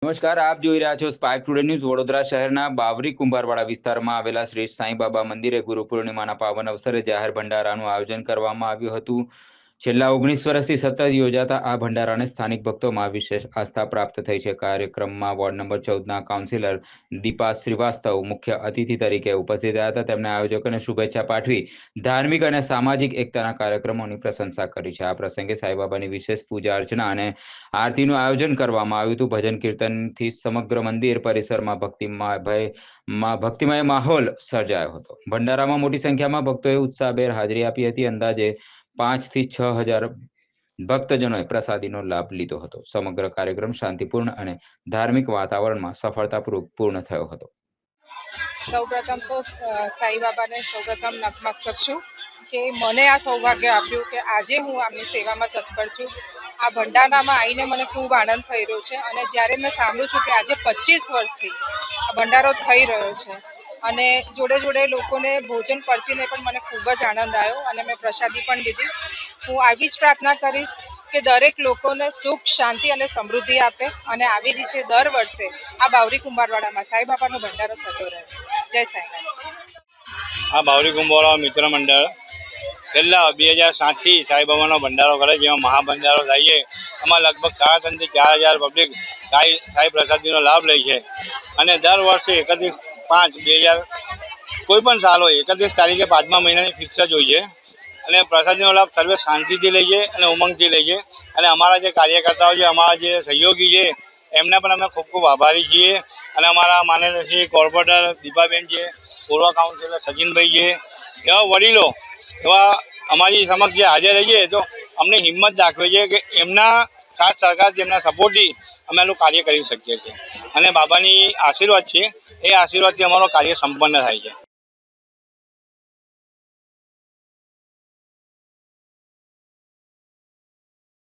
નમસ્કાર, આપ જોઈ રહ્યા છો સ્પાર્ક ટુડે ન્યૂઝ। વડોદરા શહેરના બાવરી કુંભારવાડા વિસ્તારમાં આવેલા શ્રી સાંઈ બાબા મંદિરે ગુરુ પૂર્ણિમાના પાવન અવસરે જાહેર ભંડારાનું આયોજન કરવામાં આવ્યું હતું। છેલ્લા 19 વર્ષથી સતત યોજાતા આ ભંડારાને સ્થાનિક ભક્તોમાં વિશેષ આસ્થા પ્રાપ્ત થઈ છે। કાર્યક્રમમાં વોર્ડ નંબર 14ના કાઉન્સિલર દીપા શ્રીવાસ્તવ મુખ્ય અતિથિ તરીકે ઉપસ્થિત રહ્યા હતા। તેમણે આયોજકોને શુભેચ્છા પાઠવી ધાર્મિક અને સામાજિક એકતાના કાર્યક્રમોની પ્રશંસા કરી છે। આ પ્રસંગે સાંઈબાબાની વિશેષ પૂજા અર્ચના અને આરતીનું આયોજન કરવામાં આવ્યું હતું। ભજન કીર્તનથી સમગ્ર મંદિર પરિસરમાં ભક્તિમય માહોલ સર્જાયો હતો। ભંડારામાં મોટી સંખ્યામાં ભક્તોએ ઉત્સાહભેર હાજરી આપી હતી। અંદાજે 5 થી 6 હજાર ભક્તજનોએ પ્રસાદીનો લાભ લીધો હતો। સમગ્ર કાર્યક્રમ શાંતિપૂર્ણ અને ધાર્મિક વાતાવરણમાં સફળતાપૂર્વક પૂર્ણ થયો હતો। સૌપ્રથમ તો સાંઈબાબાને સૌપ્રથમ નતમસ્તક છું કે મને આ સૌભાગ્ય આપ્યું કે આજે હું આમની સેવામાં તત્પર છું। આ ભંડારામાં આવીને મને ખૂબ આનંદ થઈ રહ્યો છે અને જ્યારે મેં સાંભળ્યું છું કે આજે 25 વર્ષથી આ ભંડારો થઈ રહ્યો છે અને જોડે જોડે લોકોને ભોજન પરસીને પણ મને ખૂબ જ આનંદ આવ્યો અને મેં પ્રસાદી પણ લીધી। હું આવી જ પ્રાર્થના કરીશ કે દરેક લોકોને સુખ, શાંતિ અને સમૃદ્ધિ આપે અને આવી રીતે દર વર્ષે આ બાવરી કુંભારવાડામાં સાંઈબાબાનો ભંડારો થતો રહે। જય સાંઈનાથ। આ બાવરી કુંભારવાડા મિત્ર મંડળ છેલ્લા 2007થી સાંઈબાબાનો ભંડારો કરે છે, જેમાં મહાભંડારો થાય છે। એમાં લગભગ 3,500 થી 4,000 પબ્લિક સાંઈ પ્રસાદીનો લાભ લે છે અને દર વર્ષે 31/5/2000 કોઈ પણ સાલ હોય 31 તારીખે 5મા મહિનાની ફિક્સ જ હોય છે અને પ્રસાદીનો લાભ સર્વે શાંતિથી લે છે અને ઉમંગથી લે છે અને અમારા જે કાર્યકર્તાઓ છે, અમારા જે સહયોગી છે, એમના પણ અમે ખૂબ ખૂબ આભારી છીએ અને અમારા માનનીય શ્રી કોર્પોરેટર દીપાબેન છે, પૂર્વ કાઉન્સિલર સચિનભાઈ છે, એવા વડીલો એવા અમારી સમક્ષ જે હાજર રહી છે, તો અમને હિંમત દાખવે છે કે એમના સાથ સરકાર, તેમના સપોર્ટથી અમે આનું કાર્ય કરી શકીએ છીએ અને બાબાની આશીર્વાદ છે, એ આશીર્વાદથી અમારું કાર્ય સંપન્ન થાય છે।